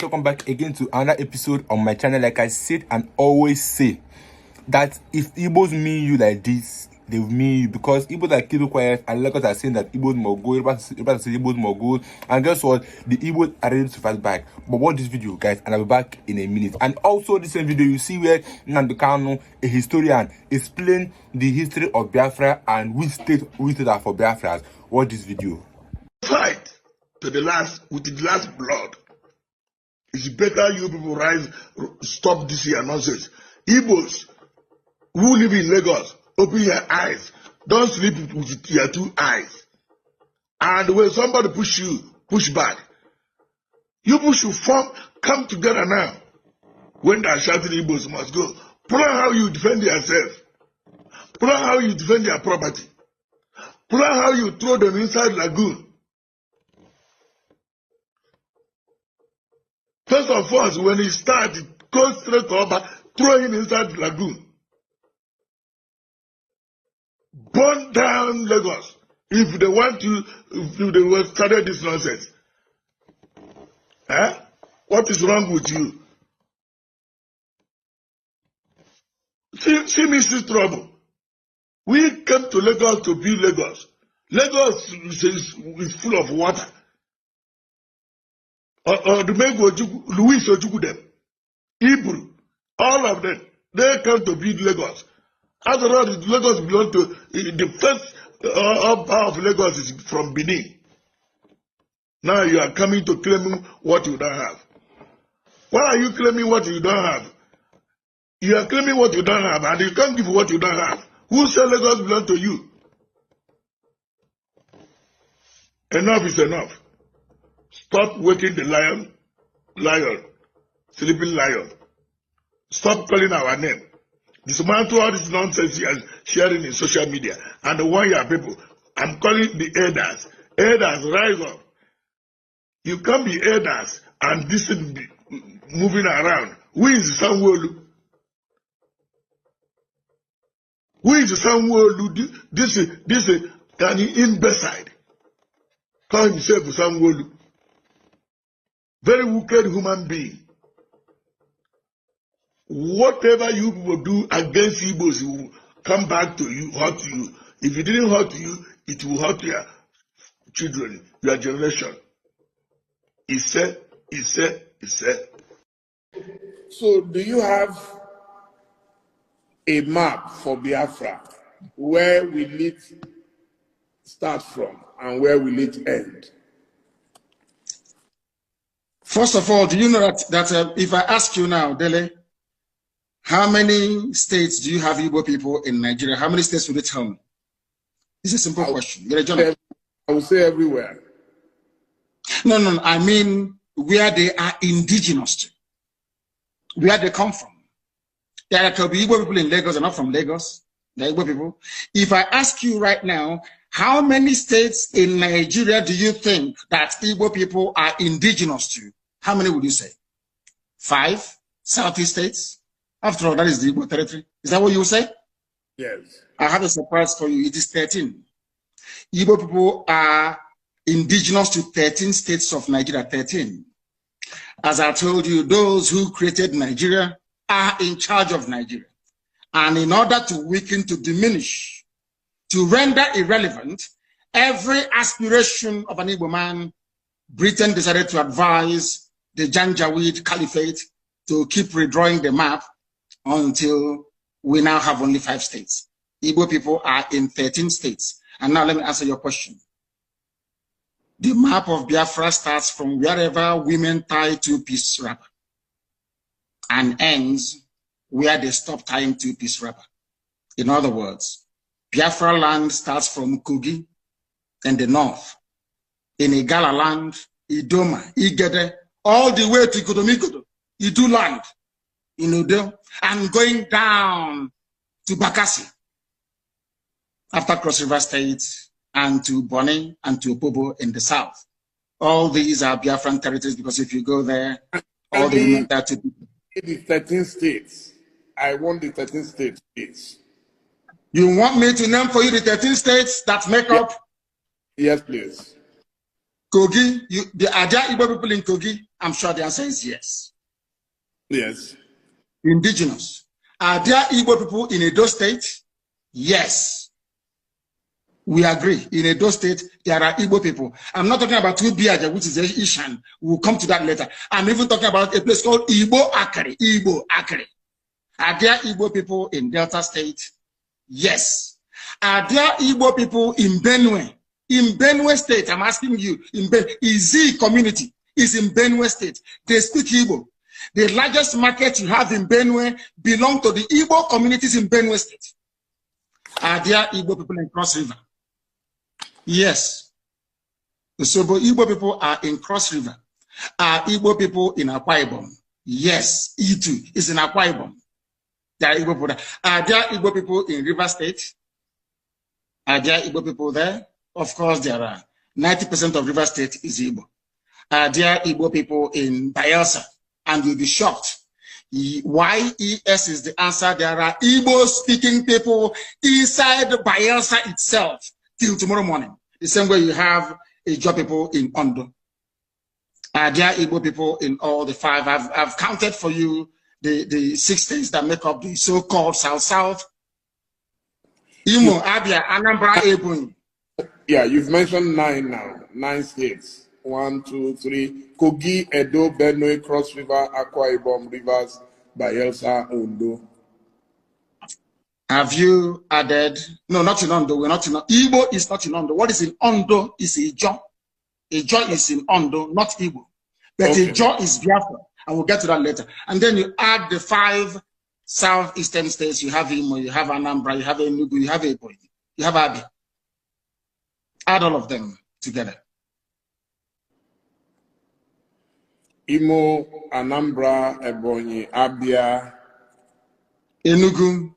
Welcome back again to another episode on my channel. Like I said and always say, that if Igbos mean you like this, they will mean you, because Igbos are keeping quiet and Lagos are saying that Igbos more go, everybody say Igbos more go, and guess what? The Igbos are ready to fight back. But watch this video, guys, and I'll be back in a minute. And also this same video, you see where Nnamdi Kanu, a historian, explain the history of Biafra and which state are for Biafras. Watch this video. Fight to the last with the last blood. It's better you people rise, stop this here nonsense. Igbos who live in Lagos, open your eyes. Don't sleep with your two eyes. And when somebody push you, push back. You people should come together now. When they are shouting, Igbos must go. Plan how you defend yourself. Plan how you defend your property. Plan how you throw them inside lagoon. First of all, when he started, go straight over, throw him inside the lagoon. Burn down Lagos. If they want to, if they will started this nonsense. Eh? What is wrong with you? See me see trouble. We came to Lagos to build Lagos. Lagos is full of water. The Mengo Louis Ojugu them, Hebrew, all of them, they come to build Lagos. After all, Lagos belongs to the first power of Lagos is from Benin. Now you are coming to claim what you don't have. Why are you claiming what you don't have? You are claiming what you don't have, and you can't give what you don't have. Who said Lagos belongs to you? Enough is enough. Stop waking the lion, sleeping lion. Stop calling our name. Dismantle all this nonsense you are sharing in social media and warn your people. I'm calling the elders. Elders, rise up. You can't be elders and this is moving around. Who is Sanwo-Olu? Who is Sanwo-Olu? This is an imbecile. Call himself Sanwo-Olu. Very wicked human being. Whatever you will do against Igbos, it will come back to you, hurt you. If it didn't hurt you, it will hurt your children, your generation. He said. So do you have a map for Biafra? Where will it start from and where will it end? First of all, do you know that if I ask you now, Dele, how many states do you have Igbo people in Nigeria? How many states will you tell me? It's a simple question. I will say everywhere. No. I mean where they are indigenous to, where they come from. There could be Igbo people in Lagos, they're not from Lagos. They're Igbo people. If I ask you right now, how many states in Nigeria do you think that Igbo people are indigenous to? How many would you say? 5 Southeast states? After all, that is the Igbo territory. Is that what you would say? Yes. I have a surprise for you. It is 13. Igbo people are indigenous to 13 states of Nigeria. 13. As I told you, those who created Nigeria are in charge of Nigeria. And in order to weaken, to diminish, to render irrelevant every aspiration of an Igbo man, Britain decided to advise the Janjaweed Caliphate to keep redrawing the map until we now have only 5 states. Igbo people are in 13 states. And now let me answer your question. The map of Biafra starts from wherever women tie 2-piece wrapper and ends where they stop tying 2-piece wrapper. In other words, Biafra land starts from Kogi in the north, in Igala land, Idoma, Igede, all the way to Ikodomikodo, Idu land, in Udo, and going down to Bakassi, after Cross River State, and to Bonny and to Opobo in the south. All these are Biafran territories because if you go there, all the women there to the 13 states. I want the 13 states. You want me to name for you the 13 states that make up? Yes, please. Kogi, the Aja Igbo people in Kogi, I'm sure the answer is yes. Yes. Indigenous. Are there Igbo people in Edo State? Yes. We agree. In Edo State, there are Igbo people. I'm not talking about Tubiaja, which is Ishan. We'll come to that later. I'm even talking about a place called Igbo Akari. Igbo Akari. Are there Igbo people in Delta State? Yes. Are there Igbo people in Benue? In Benue State, I'm asking you, Izi community is in Benue State. They speak Igbo. The largest market you have in Benue belong to the Igbo communities in Benue State. Are there Igbo people in Cross River? Yes. So Igbo people are in Cross River. Are Igbo people in Akwa Ibom? Yes. Itu is in Akwa Ibom. There are Igbo people there. Are there Igbo people in River State? Are there Igbo people there? Of course there are. 90% of River State is Igbo. Are there Igbo people in Bayelsa? And you'll be shocked. YES is the answer. There are Igbo-speaking people inside Bayelsa itself till tomorrow morning. The same way you have Igbo people in Ondo. Are there Igbo people in all the 5? I've counted for you the 6 states that make up the so-called South-South. Imo, Abia, Anambra, Ebonyi. Yeah, you've mentioned 9 now. 9 states. 1, 2, 3. Kogi, Edo, Benue, Cross River, Akwa Ibom, Rivers, Bayelsa, Ondo. Have you added? No, not in Ondo. We're not in Ondo. Igbo is not in Ondo. What is in Ondo is Ijo. Ijo is in Ondo, not Igbo. But okay. Ijo is Biafra. And we'll get to that later. And then you add the 5 southeastern states. You have Imo, you have Anambra, you have Enugu, you have Ebonyi, you have Abia. Add all of them together. Imo, Anambra, Ebonyi, Abia, Enugu.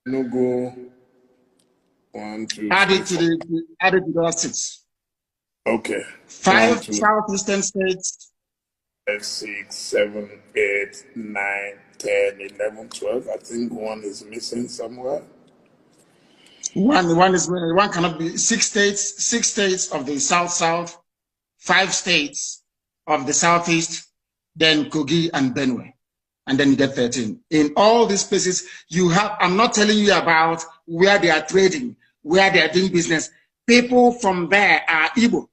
1, 2, add it to the other 6. Okay. 5 southeastern states. 5, 6, 7, 8, 9, 10, 11, 12. I think 1 is missing somewhere. One cannot be. 6 states. 6 states of the South, 5 states of the Southeast, then Kogi and Benue. And then you get 13. In all these places, you have, I'm not telling you about where they are trading, where they are doing business. People from there are Igbo.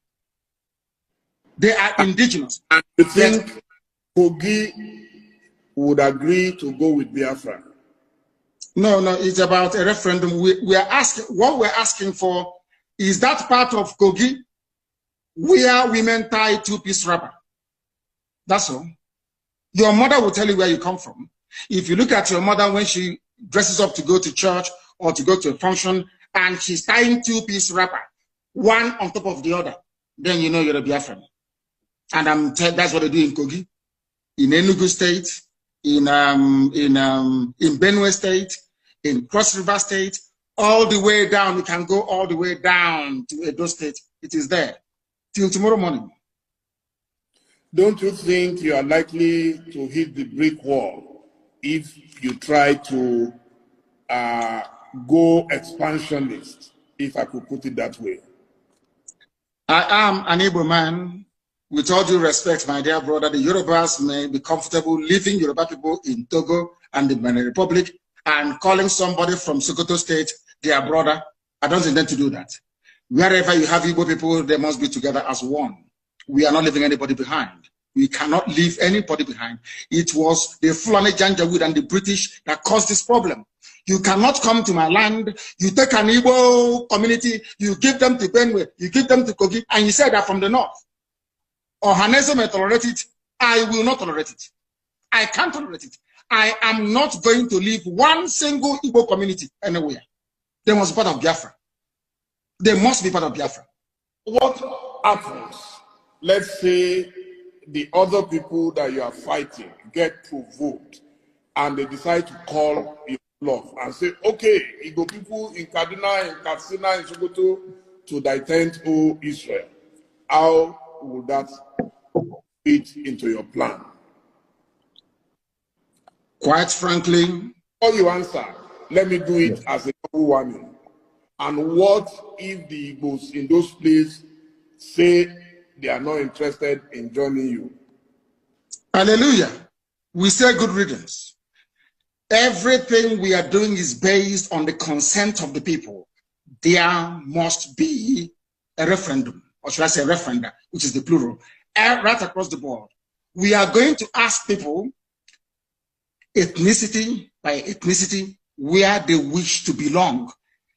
They are indigenous. And you think Kogi would agree to go with Biafra? No, it's about a referendum. We are asking, what we're asking for is that part of Kogi where women tie 2-piece wrapper. That's all. Your mother will tell you where you come from. If you look at your mother when she dresses up to go to church or to go to a function and she's tying 2-piece wrapper, one on top of the other, then you know you're a Biafran. And that's what they do in Kogi, in Enugu State, in Benue State, in Cross River State, all the way down. You can go all the way down to Edo State. It is there till tomorrow morning. Don't you think you are likely to hit the brick wall if you try to go expansionist, if I could put it that way? I am an Igbo man. With all due respect, my dear brother, the Yorubas may be comfortable leaving Yoruba people in Togo and the Benin Republic and calling somebody from Sokoto State their brother. I don't intend to do that. Wherever you have Igbo people, they must be together as one. We are not leaving anybody behind. We cannot leave anybody behind. It was the Fulani Janjaweed and the British that caused this problem. You cannot come to my land, you take an Igbo community, you give them to Benue, you give them to Kogi, and you say they're from the north. Ohanese may tolerate it. I will not tolerate it. I can't tolerate it. I am not going to leave one single Igbo community anywhere. They must be part of Biafra. They must be part of Biafra. What happens? Let's say the other people that you are fighting get provoked and they decide to call your bluff and say, okay, Igbo people in Kaduna, in Katsina, in Sokoto to defend Israel. How will that fit into your plan? Quite frankly, before you answer, let me do it as a double warning. And what if the Igbos in those places say they are not interested in joining you? Hallelujah. We say good riddance. Everything we are doing is based on the consent of the people. There must be a referendum, or should I say referenda, which is the plural, right across the board. We are going to ask people, ethnicity by ethnicity, where they wish to belong.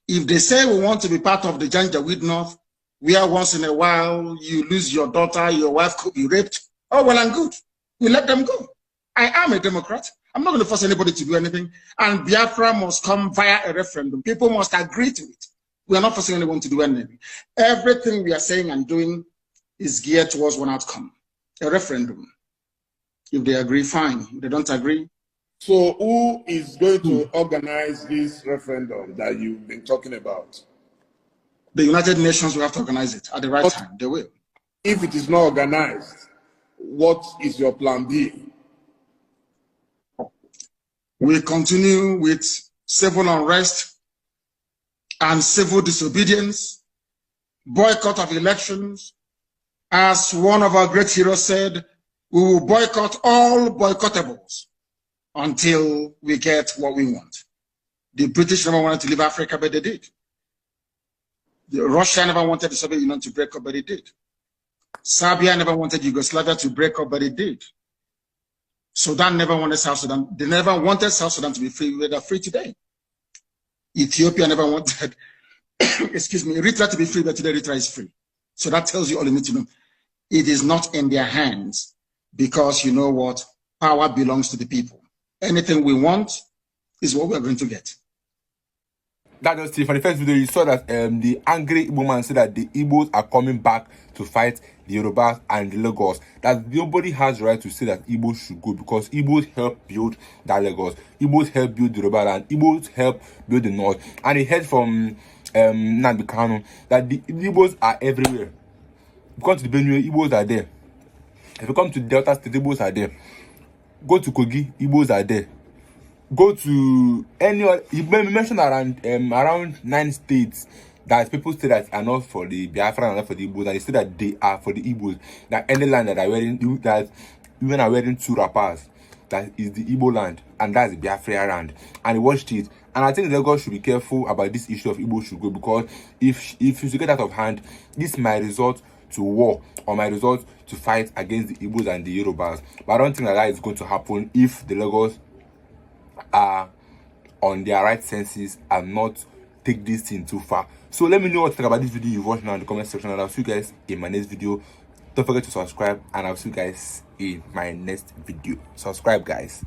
If they say we want to be part of the Janjaweed North, where once in a while you lose your daughter, your wife could be raped, oh, well and good. We let them go. I am a Democrat. I'm not going to force anybody to do anything. And Biafra must come via a referendum. People must agree to it. We are not forcing anyone to do anything. Everything we are saying and doing is geared towards one outcome, a referendum. If they agree, fine. If they don't agree. So who is going to organize this referendum that you've been talking about? The United Nations will have to organize it at the right time. They will. If it is not organized, what is your plan B? We continue with civil unrest and civil disobedience, boycott of elections. As one of our great heroes said, we will boycott all boycottables until we get what we want. The British never wanted to leave Africa, but they did. Russia never wanted the Soviet Union to break up, but it did. Serbia never wanted Yugoslavia to break up, but it did. Sudan never wanted South Sudan. They never wanted South Sudan to be free. They're free today. Ethiopia never wanted, excuse me, Eritrea to be free, but today Eritrea is free. So that tells you all you need to know. It is not in their hands because you know what? Power belongs to the people. Anything we want is what we're going to get. That was it. For the first video, you saw that the angry Igbo man said that the Igbos are coming back to fight the Yorubas and the Lagos. That nobody has the right to say that Igbos should go because Igbos help build that Lagos. Igbos help build the Yoruba land. Igbos help build the North. And he heard from Nnamdi Kanu that the Igbos are everywhere. If you come to the Benue, Igbos are there. If you come to Delta State, Igbos are there. Go to Kogi, Igbos are there. Go to any other, you mentioned around 9 states that people say that are not for the Biafra and not for the Igbos, and they say that they are for the Igbos. That any land that are wearing, that even are wearing 2 wrappers, that is the Igbo land, and that's the Biafra land. And he watched it, and I think Lagos should be careful about this issue of Igbo should go, because if you get out of hand, this might result to war or might result to fight against the Igbos and the Yorubas. But I don't think that is going to happen if the Lagos are on their right senses and not take this thing too far. So let me know what you think about this video you watched now in the comment section, and I'll see you guys in my next video. Don't forget to subscribe, and I'll see you guys in my next video. Subscribe, guys.